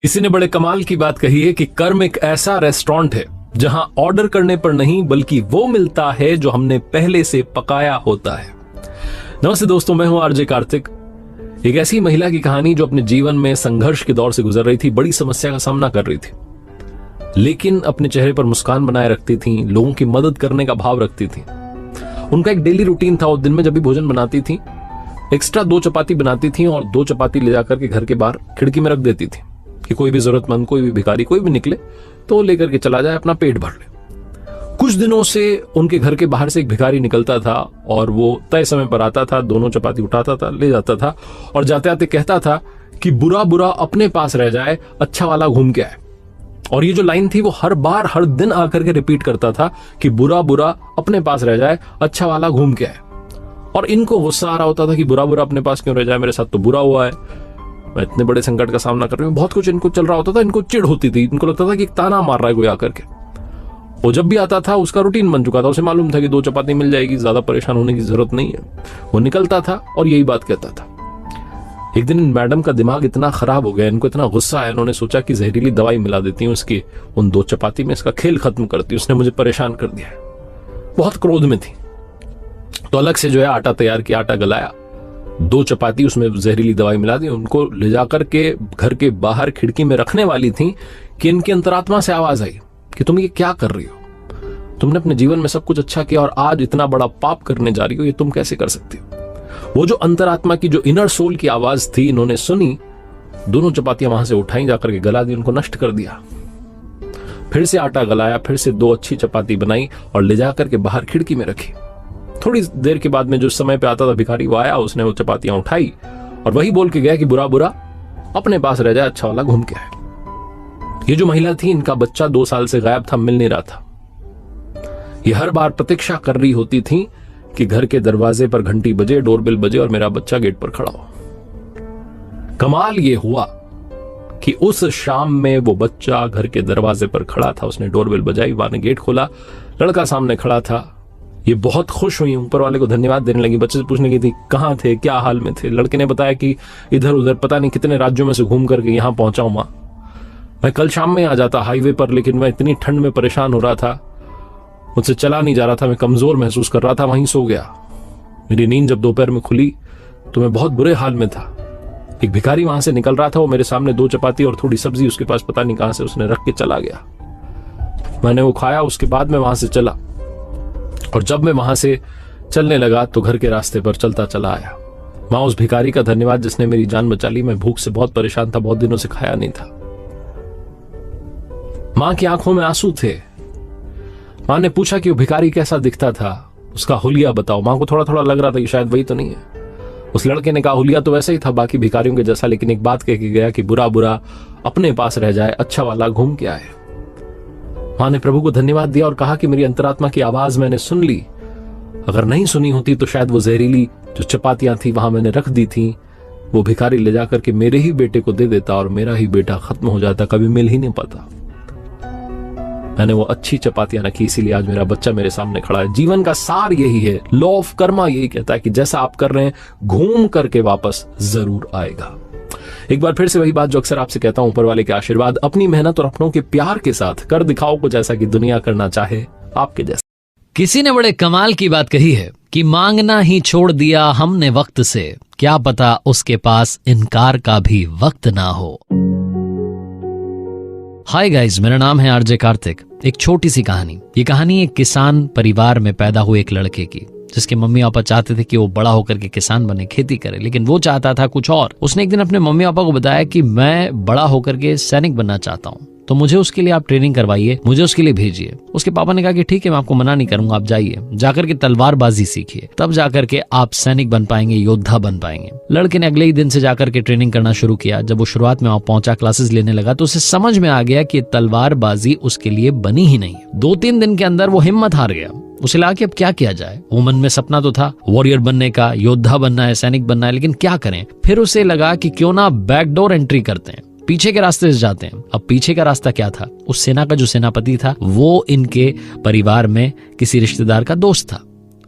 किसी ने बड़े कमाल की बात कही है कि कर्म एक ऐसा रेस्टोरेंट है जहां ऑर्डर करने पर नहीं बल्कि वो मिलता है जो हमने पहले से पकाया होता है। नमस्ते दोस्तों, मैं हूं आरजे कार्तिक। एक ऐसी महिला की कहानी जो अपने जीवन में संघर्ष के दौर से गुजर रही थी, बड़ी समस्या का सामना कर रही थी, लेकिन अपने चेहरे पर मुस्कान बनाए रखती थी, लोगों की मदद करने का भाव रखती थी। उनका एक डेली रूटीन था। वो दिन में जब भी भोजन बनाती थी, एक्स्ट्रा 2 चपाती बनाती थी और 2 चपाती ले जाकर के घर के बाहर खिड़की में रख देती थी कि कोई भी जरूरतमंद, कोई भी भिखारी, कोई भी निकले तो लेकर के चला जाए, अपना पेट भर ले। कुछ दिनों से उनके घर के बाहर से एक भिखारी निकलता था और वो तय समय पर आता था, 2 चपाती उठाता था, ले जाता था और जाते आते कहता था कि बुरा बुरा अपने पास रह जाए, अच्छा वाला घूम के आए। और ये जो लाइन थी वो हर बार, हर दिन आकर के रिपीट करता था कि बुरा बुरा अपने पास रह जाए, अच्छा वाला घूम के आए। और इनको गुस्सा आ रहा होता था कि बुरा बुरा अपने पास क्यों रह जाए, मेरे साथ तो बुरा हुआ है, मैं इतने बड़े संकट का सामना कर रही हूँ। बहुत कुछ इनको चल रहा होता था, इनको चिढ़ होती थी, इनको लगता था कि एक ताना मार रहा है कोई आकर के। वो जब भी आता था उसका रूटीन बन चुका था, उसे मालूम था कि 2 चपाती मिल जाएगी, ज्यादा परेशान होने की जरूरत नहीं है। वो निकलता था और यही बात कहता था। एक दिन मैडम का दिमाग इतना खराब हो गया, इनको इतना गुस्सा आया, इन्होंने सोचा कि जहरीली दवाई मिला देती हूँ इसकी उन 2 चपाती में, इसका खेल खत्म करती हूँ, उसने मुझे परेशान कर दिया है। बहुत क्रोध में थी तो अलग से जो है आटा तैयार किया, आटा गलाया, 2 चपाती उसमें जहरीली दवाई मिला दी, उनको ले जाकर के घर के बाहर खिड़की में रखने वाली थी कि इनकी अंतरात्मा से आवाज आई कि तुम ये क्या कर रही हो, तुमने अपने जीवन में सब कुछ अच्छा किया और आज इतना बड़ा पाप करने जा रही हो, ये तुम कैसे कर सकती हो। वो जो अंतरात्मा की, जो इनर सोल की आवाज थी, इन्होंने सुनी, 2 चपातियां वहां से उठाई, जाकर के गला दी, उनको नष्ट कर दिया। फिर से आटा गलाया, फिर से 2 अच्छी चपाती बनाई और ले जाकर के बाहर खिड़की में रखी। थोड़ी देर के बाद में जो समय पे आता था भिखारी, वो आया, उसने वो चपातियां उठाई और वही बोल के गया कि बुरा बुरा अपने पास रह जाए, अच्छा वाला घूम के आए। ये जो महिला थी, इनका बच्चा 2 साल से गायब था, मिल नहीं रहा था। ये हर बार प्रतीक्षा कर रही होती थी कि घर के दरवाजे पर घंटी बजे, डोरबेल बजे और मेरा बच्चा गेट पर खड़ा हो। कमाल ये हुआ कि उस शाम में वो बच्चा घर के दरवाजे पर खड़ा था, उसने डोरबेल बजाई, मां ने गेट खोला, लड़का सामने खड़ा था। ये बहुत खुश हुई, ऊपर वाले को धन्यवाद देने लगी, बच्चे से पूछने की थी कहां थे, क्या हाल में थे। लड़के ने बताया कि इधर उधर पता नहीं कितने राज्यों में से घूम करके यहां पहुंचा हूं मां, मैं कल शाम में आ जाता हाईवे पर, लेकिन मैं इतनी ठंड में परेशान हो रहा था, मुझसे चला नहीं जा रहा था, मैं कमजोर महसूस कर रहा था, वहीं सो गया। मेरी नींद जब दोपहर में खुली तो मैं बहुत बुरे हाल में था। एक भिखारी वहां से निकल रहा था, वो मेरे सामने 2 चपाती और थोड़ी सब्जी उसके पास पता नहीं कहां से उसने रख के चला गया। मैंने वो खाया, उसके बाद मैं वहां से चला और जब मैं वहां से चलने लगा तो घर के रास्ते पर चलता चला आया। मां उस भिखारी का धन्यवाद जिसने मेरी जान बचा ली। मैं भूख से बहुत परेशान था, बहुत दिनों से खाया नहीं था। मां की आंखों में आंसू थे। मां ने पूछा कि वो भिखारी कैसा दिखता था, उसका हुलिया बताओ। मां को थोड़ा थोड़ा लग रहा था कि शायद वही तो नहीं है। उस लड़के ने कहा हुलिया तो वैसे ही था बाकी भिखारियों के जैसा, लेकिन एक बात कह के गया कि बुरा बुरा अपने पास रह जाए, अच्छा वाला घूम के आए। मां ने प्रभु को धन्यवाद दिया और कहा कि मेरी अंतरात्मा की आवाज मैंने सुन ली। अगर नहीं सुनी होती तो शायद वो जहरीली जो चपातियां थी वहां मैंने रख दी थी, वो भिखारी ले जाकर के मेरे ही बेटे को दे देता और मेरा ही बेटा खत्म हो जाता, कभी मिल ही नहीं पाता। मैंने वो अच्छी चपातियां रखी, इसीलिए आज मेरा बच्चा मेरे सामने खड़ा है। जीवन का सार यही है, लॉ ऑफ कर्मा यही कहता है कि जैसा आप कर रहे हैं घूम करके वापस जरूर आएगा। एक बार फिर से वही बात जो अक्सर आपसे कहता हूं, ऊपर वाले के आशीर्वाद, अपनी मेहनत और अपनों के प्यार के साथ कर दिखाओ कुछ ऐसा कि दुनिया करना चाहे आपके जैसा। किसी ने बड़े कमाल की बात कही है कि मांगना ही छोड़ दिया हमने वक्त से, क्या पता उसके पास इनकार का भी वक्त ना हो। हाय गाइस, मेरा नाम है आरजे कार्तिक। एक छोटी सी कहानी। ये कहानी एक किसान परिवार में पैदा हुए एक लड़के की, जिसके मम्मी पापा चाहते थे कि वो बड़ा होकर के किसान बने, खेती करे, लेकिन वो चाहता था कुछ और। उसने एक दिन अपने मम्मी पापा को बताया कि मैं बड़ा होकर के सैनिक बनना चाहता हूँ, तो मुझे उसके लिए आप ट्रेनिंग करवाइए, मुझे उसके लिए भेजिए। उसके पापा ने कहा कि ठीक है, मैं आपको मना नहीं करूंगा, आप जाइए, जाकर के तलवारबाजी सीखिए, तब जाकर के आप सैनिक बन पाएंगे, योद्धा बन पाएंगे। लड़के ने अगले ही दिन से जाकर के ट्रेनिंग करना शुरू किया। जब वो शुरुआत में वहां पहुंचा, क्लासेस लेने लगा, तो उसे समझ में आ गया कि तलवारबाजी उसके लिए बनी ही नहीं। 2-3 दिन के अंदर वो हिम्मत हार गया। उसे लगा कि अब क्या किया जाए। वो मन में सपना तो था वॉरियर बनने का, योद्धा बनना है, सैनिक बनना है, लेकिन क्या करें। फिर उसे लगा कि क्यों ना बैकडोर एंट्री करते हैं, पीछे के रास्ते से जाते हैं। अब पीछे का रास्ता क्या था? उस सेना का जो सेनापति था वो इनके परिवार में किसी रिश्तेदार का दोस्त था।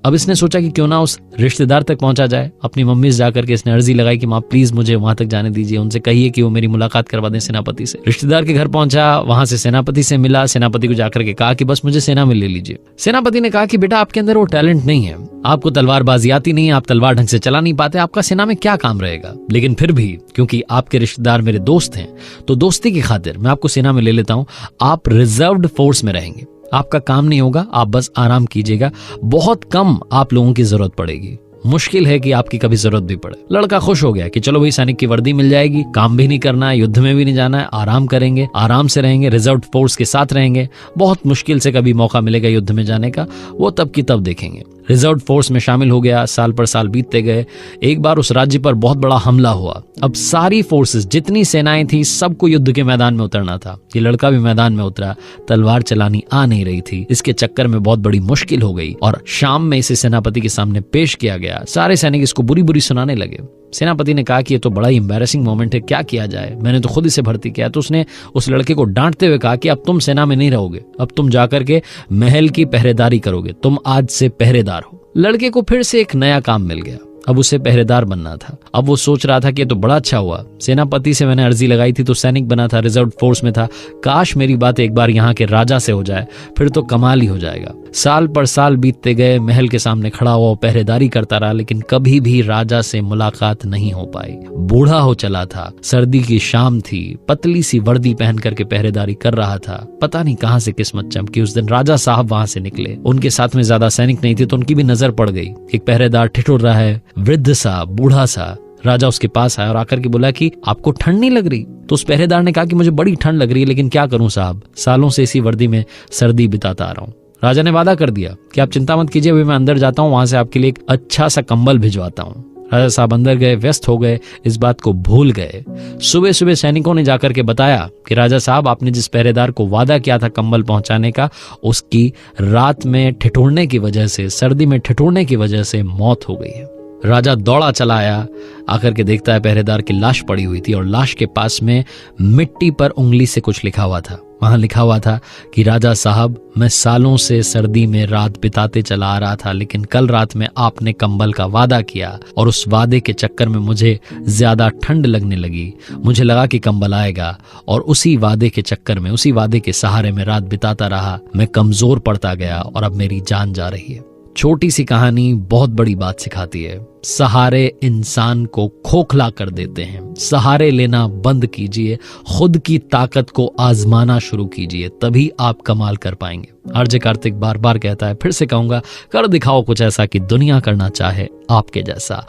अब इसने सोचा कि क्यों ना उस रिश्तेदार तक पहुंचा जाए। अपनी मम्मी से जाकर के इसने अर्जी लगाई कि माँ प्लीज मुझे वहां तक जाने दीजिए, उनसे कहिए कि वो मेरी मुलाकात करवा दें सेनापति से। रिश्तेदार के घर पहुंचा, वहां से सेनापति से मिला। सेनापति को जाकर के कहा कि बस मुझे सेना में ले लीजिए। सेनापति ने कहा कि बेटा आपके अंदर वो टैलेंट नहीं है, आपको तलवारबाजी आती नहीं है, आप तलवार ढंग से चला नहीं पाते, आपका सेना में क्या काम रहेगा। लेकिन फिर भी क्योंकि आपके रिश्तेदार मेरे दोस्त हैं तो दोस्ती की खातिर मैं आपको सेना में ले लेता हूं। आप रिजर्व्ड फोर्स में रहेंगे, आपका काम नहीं होगा, आप बस आराम कीजिएगा, बहुत कम आप लोगों की जरूरत पड़ेगी, मुश्किल है कि आपकी कभी जरूरत भी पड़े। लड़का खुश हो गया कि चलो भाई सैनिक की वर्दी मिल जाएगी, काम भी नहीं करना है, युद्ध में भी नहीं जाना है, आराम करेंगे, आराम से रहेंगे, रिजर्व फोर्स के साथ रहेंगे। बहुत मुश्किल से कभी मौका मिलेगा युद्ध में जाने का, वो तब की तब देखेंगे। रिजर्व फोर्स में शामिल हो गया। साल पर साल बीतते गए। एक बार उस राज्य पर बहुत बड़ा हमला हुआ। अब सारी फोर्सेस, जितनी सेनाएं थी, सबको युद्ध के मैदान में उतरना था। ये लड़का भी मैदान में उतरा, तलवार चलानी आ नहीं रही थी, इसके चक्कर में बहुत बड़ी मुश्किल हो गई और शाम में इसे सेनापति के सामने पेश किया गया। सारे सैनिक इसको बुरी बुरी सुनाने लगे। सेनापति ने कहा कि ये तो बड़ा ही एम्बैरेसिंग मोमेंट है, क्या किया जाए, मैंने तो खुद इसे भर्ती किया। तो उसने उस लड़के को डांटते हुए कहा कि अब तुम सेना में नहीं रहोगे, अब तुम जाकर के महल की पहरेदारी करोगे, तुम आज से पहरेदार हो। लड़के को फिर से एक नया काम मिल गया, अब उसे पहरेदार बनना था। अब वो सोच रहा था कि ये तो बड़ा अच्छा हुआ, सेनापति से मैंने अर्जी लगाई थी तो सैनिक बना था, रिजर्व फोर्स में था, काश मेरी बात एक बार यहाँ के राजा से हो जाए, फिर तो कमाल ही हो जाएगा। साल पर साल बीतते गए, महल के सामने खड़ा हुआ पहरेदारी करता रहा, लेकिन कभी भी राजा से मुलाकात नहीं हो पाई। बूढ़ा हो चला था, सर्दी की शाम थी, पतली सी वर्दी पहन करके पहरेदारी कर रहा था। पता नहीं कहां से किस्मत चमकी, उस दिन राजा साहब वहां से निकले। उनके साथ में ज्यादा सैनिक नहीं थे तो उनकी भी नजर पड़ गई। एक पहरेदार ठिठुर रहा है, वृद्ध सा, बूढ़ा सा। राजा उसके पास आया और आकर के बोला कि आपको ठंड नहीं लग रही? तो उस पहरेदार ने कहा कि मुझे बड़ी ठंड लग रही है, लेकिन क्या करूं साहब, सालों से इसी वर्दी में सर्दी बिताता आ रहा हूं। राजा ने वादा कर दिया कि आप चिंता मत कीजिए, अभी मैं अंदर जाता हूं, वहां से आपके लिए एक अच्छा सा कंबल भिजवाता हूं। राजा साहब अंदर गए, व्यस्त हो गए, इस बात को भूल गए। सुबह सुबह सैनिकों ने जाकर के बताया कि राजा साहब, आपने जिस पहरेदार को वादा किया था कंबल पहुंचाने का, उसकी रात में ठिठुरने की वजह से, सर्दी में ठिठुरने की वजह से मौत हो गई है। राजा दौड़ा चला आया, आकर के देखता है पहरेदार की लाश पड़ी हुई थी और लाश के पास में मिट्टी पर उंगली से कुछ लिखा हुआ था। वहां लिखा हुआ था कि राजा साहब, मैं सालों से सर्दी में रात बिताते चला आ रहा था, लेकिन कल रात में आपने कंबल का वादा किया और उस वादे के चक्कर में मुझे ज्यादा ठंड लगने लगी। मुझे लगा कि कंबल आएगा और उसी वादे के चक्कर में, उसी वादे के सहारे में रात बिताता रहा। मैं कमजोर पड़ता गया और अब मेरी जान जा रही है। छोटी सी कहानी बहुत बड़ी बात सिखाती है। सहारे इंसान को खोखला कर देते हैं। सहारे लेना बंद कीजिए, खुद की ताकत को आजमाना शुरू कीजिए, तभी आप कमाल कर पाएंगे। आरजे कार्तिक बार बार कहता है, फिर से कहूंगा, कर दिखाओ कुछ ऐसा कि दुनिया करना चाहे आपके जैसा।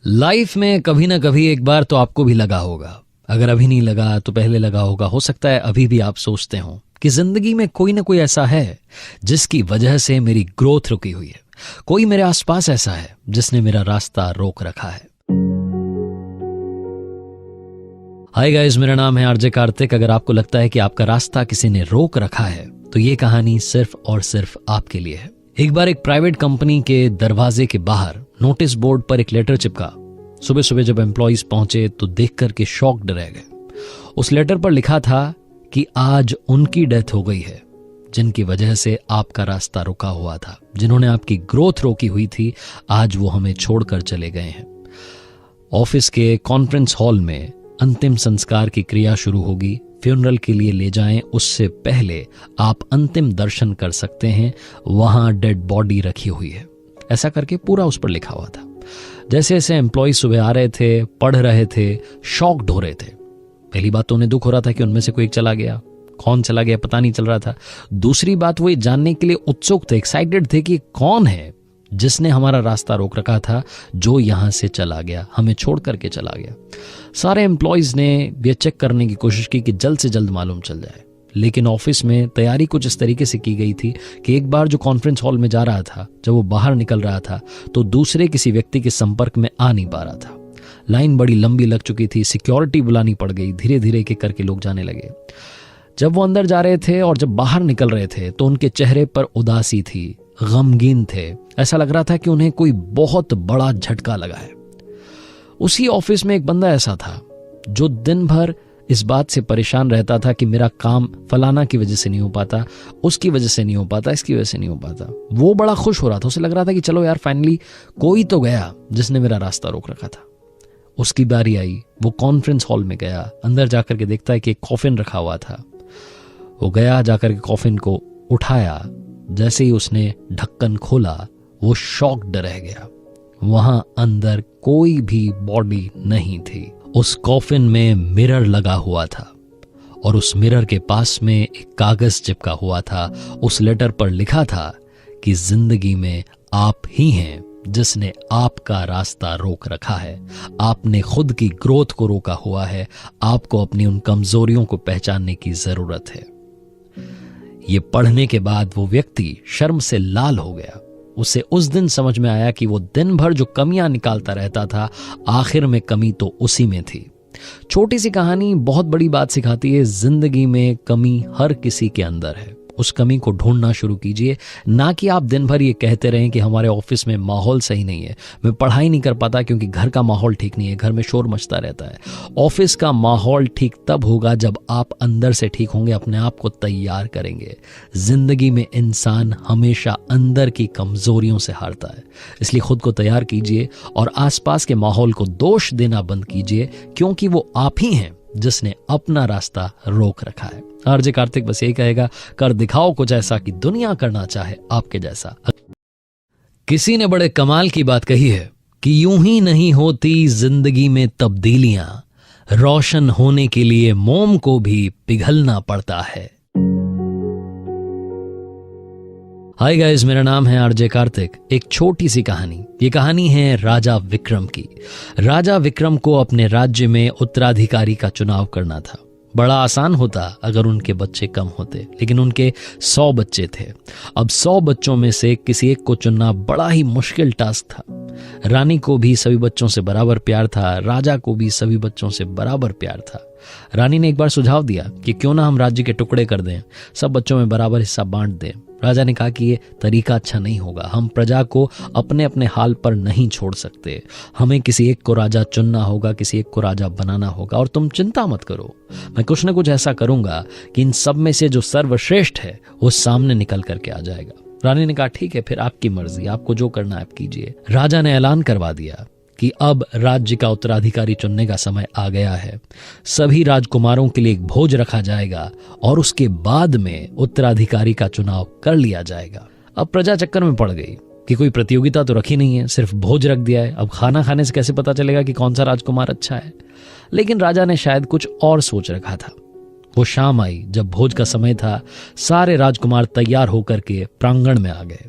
लाइफ में कभी ना कभी एक बार तो आपको भी लगा होगा, अगर अभी नहीं लगा तो पहले लगा होगा। हो सकता है अभी भी आप सोचते हो कि जिंदगी में कोई ना कोई ऐसा है जिसकी वजह से मेरी ग्रोथ रुकी हुई है, कोई मेरे आसपास ऐसा है जिसने मेरा रास्ता रोक रखा है। हाय गाइस, मेरा नाम है आरजे कार्तिक। अगर आपको लगता है कि आपका रास्ता किसी ने रोक रखा है तो ये कहानी सिर्फ और सिर्फ आपके लिए है। एक बार एक प्राइवेट कंपनी के दरवाजे के बाहर नोटिस बोर्ड पर एक लेटर चिपका। सुबह सुबह जब एम्प्लॉइज पहुंचे तो देख करके शॉक्ड रह गए। उस लेटर पर लिखा था कि आज उनकी डेथ हो गई है जिनकी वजह से आपका रास्ता रुका हुआ था, जिन्होंने आपकी ग्रोथ रोकी हुई थी, आज वो हमें छोड़कर चले गए हैं। ऑफिस के कॉन्फ्रेंस हॉल में अंतिम संस्कार की क्रिया शुरू होगी। फ्यूनरल के लिए ले जाएं उससे पहले आप अंतिम दर्शन कर सकते हैं, वहां डेड बॉडी रखी हुई है। ऐसा करके पूरा उस पर लिखा हुआ था। जैसे जैसे एम्प्लॉय सुबह आ रहे थे, पढ़ रहे थे, शॉक्ड हो रहे थे। पहली बात तो उन्हें दुख हो रहा था कि उनमें से कोई एक चला गया, कौन चला गया पता नहीं चल रहा था। दूसरी बात, वो ये जानने के लिए उत्सुक थे, एक्साइटेड थे कि कौन है जिसने हमारा रास्ता रोक रखा था, जो यहां से चला गया, हमें छोड़ करके चला गया। सारे एम्प्लॉयज ने ये चेक करने की कोशिश की कि जल्द से जल्द मालूम चल जाए, लेकिन ऑफिस में तैयारी कुछ इस तरीके से की गई थी कि एक बार जो कॉन्फ्रेंस हॉल में जा रहा था, जब वो बाहर निकल रहा था तो दूसरे किसी व्यक्ति के संपर्क में आ नहीं पा रहा था। लाइन बड़ी लंबी लग चुकी थी, सिक्योरिटी बुलानी पड़ गई, धीरे धीरे एक करके लोग जाने लगे। जब वो अंदर जा रहे थे और जब बाहर निकल रहे थे तो उनके चेहरे पर उदासी थी, गमगीन थे। ऐसा लग रहा था कि उन्हें कोई बहुत बड़ा झटका लगा है। उसी ऑफिस में एक बंदा ऐसा था जो दिन भर इस बात से परेशान रहता था कि मेरा काम फलाना की वजह से नहीं हो पाता, उसकी वजह से नहीं हो पाता, इसकी वजह से नहीं हो पाता। वो बड़ा खुश हो रहा था, उसे लग रहा था कि चलो यार फाइनली कोई तो गया जिसने मेरा रास्ता रोक रखा था। उसकी बारी आई, वो कॉन्फ्रेंस हॉल में गया, अंदर जाकर के देखता है कि एक कॉफिन रखा हुआ था। वो गया, जाकर के कॉफिन को उठाया, जैसे ही उसने ढक्कन खोला वो शॉक्ड रह गया। वहां अंदर कोई भी बॉडी नहीं थी। उस कॉफिन में मिरर लगा हुआ था और उस मिरर के पास में एक कागज चिपका हुआ था। उस लेटर पर लिखा था कि जिंदगी में आप ही हैं जिसने आपका रास्ता रोक रखा है। आपने खुद की ग्रोथ को रोका हुआ है। आपको अपनी उन कमजोरियों को पहचानने की जरूरत है। ये पढ़ने के बाद वो व्यक्ति शर्म से लाल हो गया। उसे उस दिन समझ में आया कि वो दिन भर जो कमियां निकालता रहता था, आखिर में कमी तो उसी में थी। छोटी सी कहानी बहुत बड़ी बात सिखाती है। जिंदगी में कमी हर किसी के अंदर है। उस कमी को ढूंढना शुरू कीजिए, ना कि आप दिन भर ये कहते रहें कि हमारे ऑफिस में माहौल सही नहीं है, मैं पढ़ाई नहीं कर पाता क्योंकि घर का माहौल ठीक नहीं है, घर में शोर मचता रहता है। ऑफिस का माहौल ठीक तब होगा जब आप अंदर से ठीक होंगे, अपने आप को तैयार करेंगे। जिंदगी में इंसान हमेशा अंदर की कमजोरियों से हारता है, इसलिए खुद को तैयार कीजिए और आसपास के माहौल को दोष देना बंद कीजिए, क्योंकि वो आप ही हैं जिसने अपना रास्ता रोक रखा है। आरजे कार्तिक बस यही कहेगा, कर दिखाओ कुछ ऐसा कि दुनिया करना चाहे आपके जैसा। किसी ने बड़े कमाल की बात कही है कि यूं ही नहीं होती जिंदगी में तब्दीलियां, रोशन होने के लिए मोम को भी पिघलना पड़ता है। हाय गाइस, मेरा नाम है आरजे कार्तिक। एक छोटी सी कहानी। ये कहानी है राजा विक्रम की। राजा विक्रम को अपने राज्य में उत्तराधिकारी का चुनाव करना था। बड़ा आसान होता अगर उनके बच्चे कम होते, लेकिन उनके 100 बच्चे थे। अब 100 बच्चों में से किसी एक को चुनना बड़ा ही मुश्किल टास्क था। रानी को भी सभी बच्चों से बराबर प्यार था, राजा को भी सभी बच्चों से बराबर प्यार था। रानी ने एक बार सुझाव दिया कि क्यों ना हम राज्य के टुकड़े कर दें, सब बच्चों में बराबर हिस्सा बांट दें। राजा ने कहा कि ये तरीका अच्छा नहीं होगा, हम प्रजा को अपने अपने हाल पर नहीं छोड़ सकते, हमें किसी एक को राजा चुनना होगा, किसी एक को राजा बनाना होगा। और तुम चिंता मत करो, मैं कुछ न कुछ ऐसा करूंगा कि इन सब में से जो सर्वश्रेष्ठ है वो सामने निकल करके आ जाएगा। रानी ने कहा ठीक है, फिर आपकी मर्जी, आपको जो करना है आप कीजिए। राजा ने ऐलान करवा दिया कि अब राज्य का उत्तराधिकारी चुनने का समय आ गया है। सभी राजकुमारों के लिए एक भोज रखा जाएगा और उसके बाद में उत्तराधिकारी का चुनाव कर लिया जाएगा। अब प्रजा चक्कर में पड़ गई कि कोई प्रतियोगिता तो रखी नहीं है, सिर्फ भोज रख दिया है। अब खाना खाने से कैसे पता चलेगा कि कौन सा राजकुमार अच्छा है? लेकिन राजा ने शायद कुछ और सोच रखा था। वो शाम आई, जब भोज का समय था, सारे राजकुमार तैयार होकर के प्रांगण में आ गए।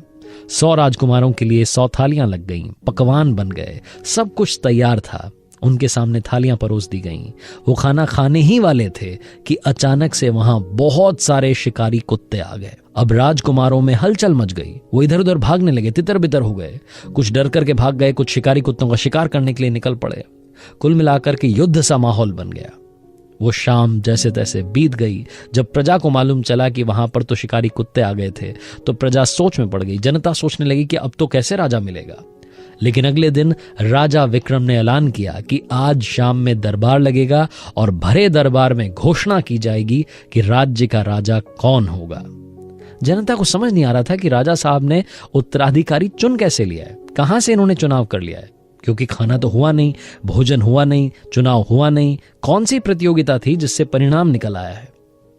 100 राजकुमारों के लिए 100 थालियां लग गईं, पकवान बन गए, सब कुछ तैयार था। उनके सामने थालियां परोस दी गईं। वो खाना खाने ही वाले थे कि अचानक से वहां बहुत सारे शिकारी कुत्ते आ गए। अब राजकुमारों में हलचल मच गई। वो इधर उधर भागने लगे, तितर बितर हो गए। कुछ डर करके भाग गए, कुछ शिकारी कुत्तों का शिकार करने के लिए निकल पड़े। कुल मिलाकर के युद्ध सा माहौल बन गया। वो शाम जैसे तैसे बीत गई। जब प्रजा को मालूम चला कि वहां पर तो शिकारी कुत्ते आ गए थे, तो प्रजा सोच में पड़ गई। जनता सोचने लगी कि अब तो कैसे राजा मिलेगा। लेकिन अगले दिन राजा विक्रम ने ऐलान किया कि आज शाम में दरबार लगेगा और भरे दरबार में घोषणा की जाएगी कि राज्य का राजा कौन होगा। जनता को समझ नहीं आ रहा था कि राजा साहब ने उत्तराधिकारी चुन कैसे लिया है, कहां से इन्होंने चुनाव कर लिया है, क्योंकि खाना तो हुआ नहीं, भोजन हुआ नहीं, चुनाव हुआ नहीं। कौन सी प्रतियोगिता थी जिससे परिणाम निकल आया है?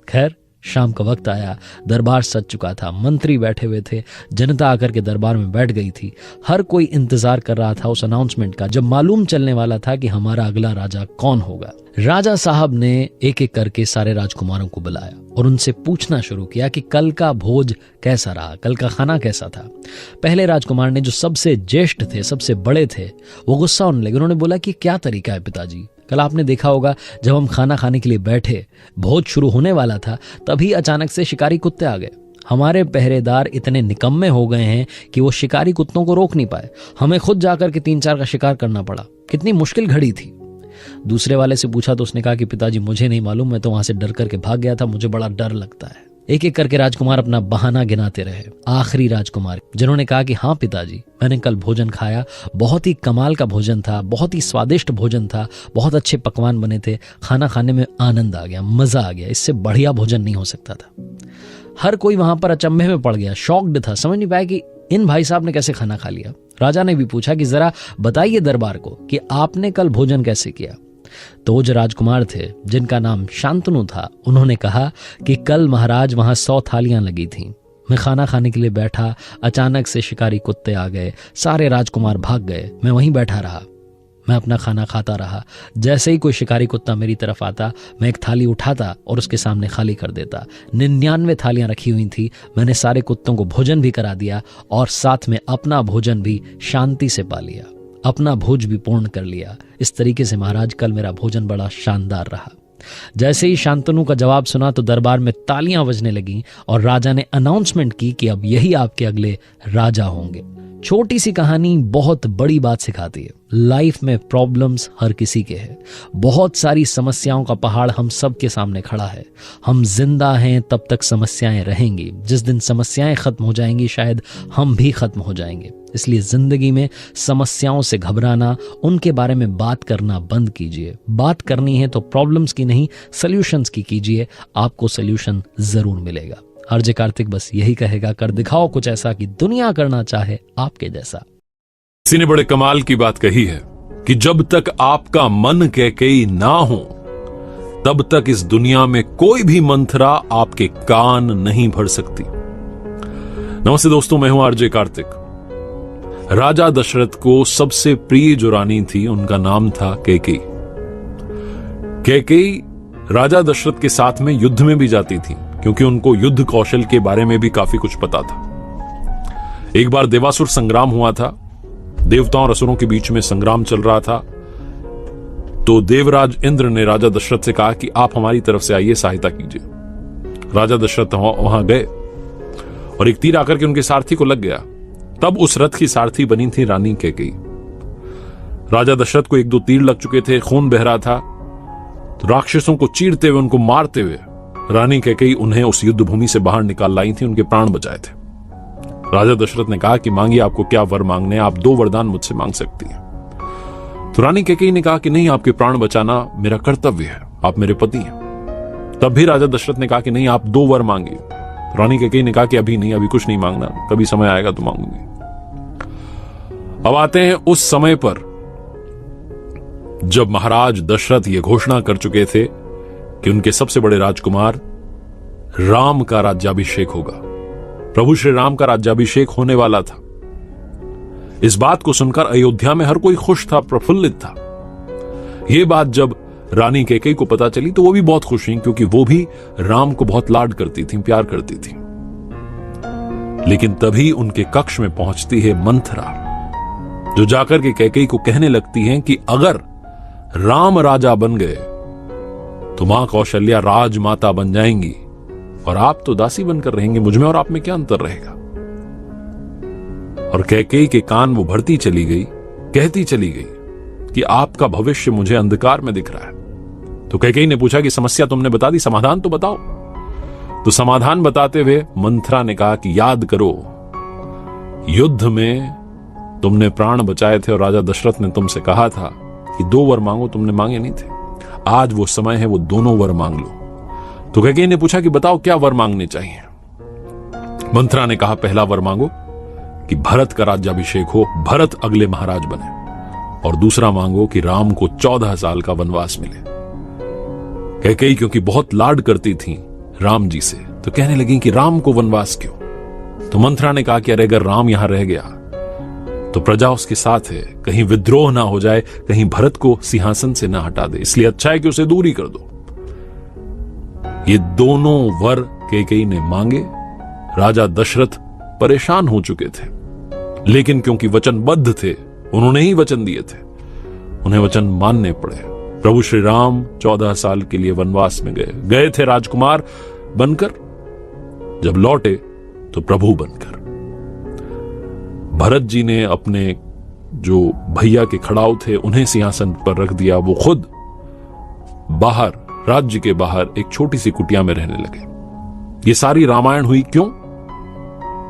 खैर, शाम का वक्त आया, दरबार सज चुका था, मंत्री बैठे हुए थे, जनता आकर के दरबार में बैठ गई थी। हर कोई इंतजार कर रहा था उस अनाउंसमेंट का, जब मालूम चलने वाला था कि हमारा अगला राजा कौन होगा। राजा साहब ने एक एक करके सारे राजकुमारों को बुलाया और उनसे पूछना शुरू किया कि कल का भोज कैसा रहा, कल का खाना कैसा था। पहले राजकुमार ने, जो सबसे ज्येष्ठ थे, सबसे बड़े थे, वो गुस्सा होने लगे। उन्होंने बोला कि क्या तरीका है पिताजी, कल आपने देखा होगा जब हम खाना खाने के लिए बैठे, भोज शुरू होने वाला था, तभी अचानक से शिकारी कुत्ते आ गए। हमारे पहरेदार इतने निकम्मे हो गए हैं कि वो शिकारी कुत्तों को रोक नहीं पाए, हमें खुद जाकर के 3-4 का शिकार करना पड़ा। कितनी मुश्किल घड़ी थी। दूसरे वाले से पूछा तो उसने कहा कि पिताजी मुझे नहीं मालूम, मैं तो वहां से डर करके भाग गया था, मुझे बड़ा डर लगता है। एक एक करके राजकुमार अपना बहाना गिनाते रहे। आखिरी राजकुमार जिन्होंने कहा कि हाँ पिताजी, मैंने कल भोजन खाया, बहुत ही कमाल का भोजन था, बहुत ही स्वादिष्ट भोजन था, बहुत अच्छे पकवान बने थे, खाना खाने में आनंद आ गया, मजा आ गया, इससे बढ़िया भोजन नहीं हो सकता था। हर कोई वहां पर अचंभे में पड़ गया, शॉक्ड था, समझ नहीं पाया कि इन भाई साहब ने कैसे खाना खा लिया। राजा ने भी पूछा कि जरा बताइए दरबार को कि आपने कल भोजन कैसे किया। तो वो जो राजकुमार थे जिनका नाम शांतनु था, उन्होंने कहा कि कल महाराज वहां 100 थालियां लगी थीं। मैं खाना खाने के लिए बैठा, अचानक से शिकारी कुत्ते आ गए, सारे राजकुमार भाग गए, मैं वहीं बैठा रहा, मैं अपना खाना खाता रहा। जैसे ही कोई शिकारी कुत्ता मेरी तरफ आता, मैं एक थाली उठाता और उसके सामने खाली कर देता। 99 थालियां रखी हुई थी, मैंने सारे कुत्तों को भोजन भी करा दिया और साथ में अपना भोजन भी शांति से पा लिया, अपना भोज भी पूर्ण कर लिया। इस तरीके से महाराज कल मेरा भोजन बड़ा शानदार रहा। जैसे ही शांतनु का जवाब सुना तो दरबार में तालियां बजने लगीं और राजा ने अनाउंसमेंट की कि अब यही आपके अगले राजा होंगे। छोटी सी कहानी बहुत बड़ी बात सिखाती है। लाइफ में प्रॉब्लम्स हर किसी के हैं, बहुत सारी समस्याओं का पहाड़ हम सब के सामने खड़ा है। हम जिंदा हैं तब तक समस्याएं रहेंगी, जिस दिन समस्याएं खत्म हो जाएंगी शायद हम भी खत्म हो जाएंगे। इसलिए जिंदगी में समस्याओं से घबराना, उनके बारे में बात करना बंद कीजिए। बात करनी है तो प्रॉब्लम्स की नहीं, सॉल्यूशंस की कीजिए, आपको सॉल्यूशन जरूर मिलेगा। आरजे कार्तिक बस यही कहेगा, कर दिखाओ कुछ ऐसा कि दुनिया करना चाहे आपके जैसा। किसी ने बड़े कमाल की बात कही है कि जब तक आपका मन कैकेयी ना हो तब तक इस दुनिया में कोई भी मंथरा आपके कान नहीं भर सकती। नमस्ते दोस्तों, मैं हूं आरजे कार्तिक। राजा दशरथ को सबसे प्रिय जो रानी थी उनका नाम था कैकेयी। कैकेयी राजा दशरथ के साथ में युद्ध में भी जाती थी क्योंकि उनको युद्ध कौशल के बारे में भी काफी कुछ पता था। एक बार देवासुर संग्राम हुआ था, देवताओं और असुरों के बीच में संग्राम चल रहा था। तो देवराज इंद्र ने राजा दशरथ से कहा कि आप हमारी तरफ से आइए, सहायता कीजिए। राजा दशरथ वहां गए और एक तीर आकर के उनके सारथी को लग गया। तब उस रथ की सारथी बनी थी रानी कैकेयी। राजा दशरथ को 1-2 तीर लग चुके थे, खून बह रहा था। तो राक्षसों को चीरते हुए, उनको मारते हुए रानी कैकेयी उन्हें उस युद्ध भूमि से बाहर निकाल लाई थी, उनके प्राण बचाए थे। राजा दशरथ ने कहा कि मांगिए, आपको क्या वर मांगने हैं, आप 2 वरदान मुझसे मांग सकती हैं। तो रानी कैकेयी ने कहा कि नहीं, आपके प्राण बचाना मेरा कर्तव्य है, आप मेरे पति हैं। तब भी राजा दशरथ ने कहा कि नहीं, आप 2 वर मांगिए। रानी कैकेयी ने कहा कि अभी नहीं, अभी कुछ नहीं मांगना, कभी समय आएगा तो मांगूंगी। अब आते हैं उस समय पर जब महाराज दशरथ ये घोषणा कर चुके थे कि उनके सबसे बड़े राजकुमार राम का राज्याभिषेक होगा। प्रभु श्री राम का राज्याभिषेक होने वाला था। इस बात को सुनकर अयोध्या में हर कोई खुश था, प्रफुल्लित था। यह बात जब रानी कैकेयी को पता चली तो वो भी बहुत खुश हुई, क्योंकि वो भी राम को बहुत लाड करती थी, प्यार करती थी। लेकिन तभी उनके कक्ष में पहुंचती है मंथरा, जो जाकर के कैकेयी को कहने लगती है कि अगर राम राजा बन गए तो मां कौशल्या राजमाता बन जाएंगी और आप तो दासी बनकर रहेंगे। मुझ में और आप में क्या अंतर रहेगा। और कैकेयी के कान वो भरती चली गई, कहती चली गई कि आपका भविष्य मुझे अंधकार में दिख रहा है। तो कैकेयी ने पूछा कि समस्या तुमने बता दी, समाधान तो बताओ। तो समाधान बताते हुए मंथरा ने कहा कि याद करो, युद्ध में तुमने प्राण बचाए थे और राजा दशरथ ने तुमसे कहा था कि 2 वर मांगो, तुमने मांगे नहीं थे। आज वो समय है, वो दोनों वर मांग लो। तो कैकेयी ने पूछा कि बताओ क्या वर मांगने चाहिए। मंथरा ने कहा, पहला वर मांगो कि भरत का राज्याभिषेक हो, भरत अगले महाराज बने। और दूसरा मांगो कि राम को 14 साल का वनवास मिले। कैकेयी क्योंकि बहुत लाड करती थी राम जी से, तो कहने लगी कि राम को वनवास क्यों। तो मंथरा ने कहा कि अरे अगर राम यहां रह गया तो प्रजा उसके साथ है, कहीं विद्रोह ना हो जाए, कहीं भरत को सिंहासन से ना हटा दे, इसलिए अच्छा है कि उसे दूर ही कर दो। ये दोनों वर कैकेयी ने मांगे। राजा दशरथ परेशान हो चुके थे, लेकिन क्योंकि वचनबद्ध थे, उन्होंने ही वचन दिए थे, उन्हें वचन मानने पड़े। प्रभु श्री राम 14 साल के लिए वनवास में गए थे राजकुमार बनकर, जब लौटे तो प्रभु बनकर। भरत जी ने अपने जो भैया के खड़ाऊ थे उन्हें सिंहासन पर रख दिया, वो खुद बाहर, राज्य के बाहर एक छोटी सी कुटिया में रहने लगे। ये सारी रामायण हुई क्यों?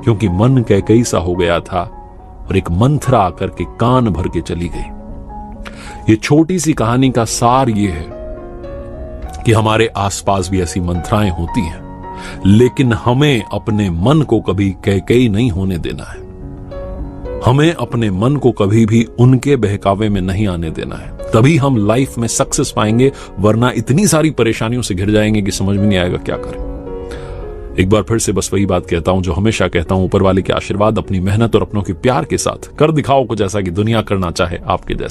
क्योंकि मन कैकई सा हो गया था और एक मंथरा आकर के कान भर के चली गई। ये छोटी सी कहानी का सार ये है कि हमारे आसपास भी ऐसी मंथराएं होती हैं, लेकिन हमें अपने मन को कभी कैकई नहीं होने देना है। हमें अपने मन को कभी भी उनके बहकावे में नहीं आने देना है, तभी हम लाइफ में सक्सेस पाएंगे, वरना इतनी सारी परेशानियों से घिर जाएंगे कि समझ में नहीं आएगा क्या करें। एक बार फिर से बस वही बात कहता हूं जो हमेशा कहता हूं, ऊपर वाले के आशीर्वाद, अपनी मेहनत और अपनों के प्यार के साथ कर दिखाओ कुछ ऐसा कि दुनिया करना चाहे आपके जैसा।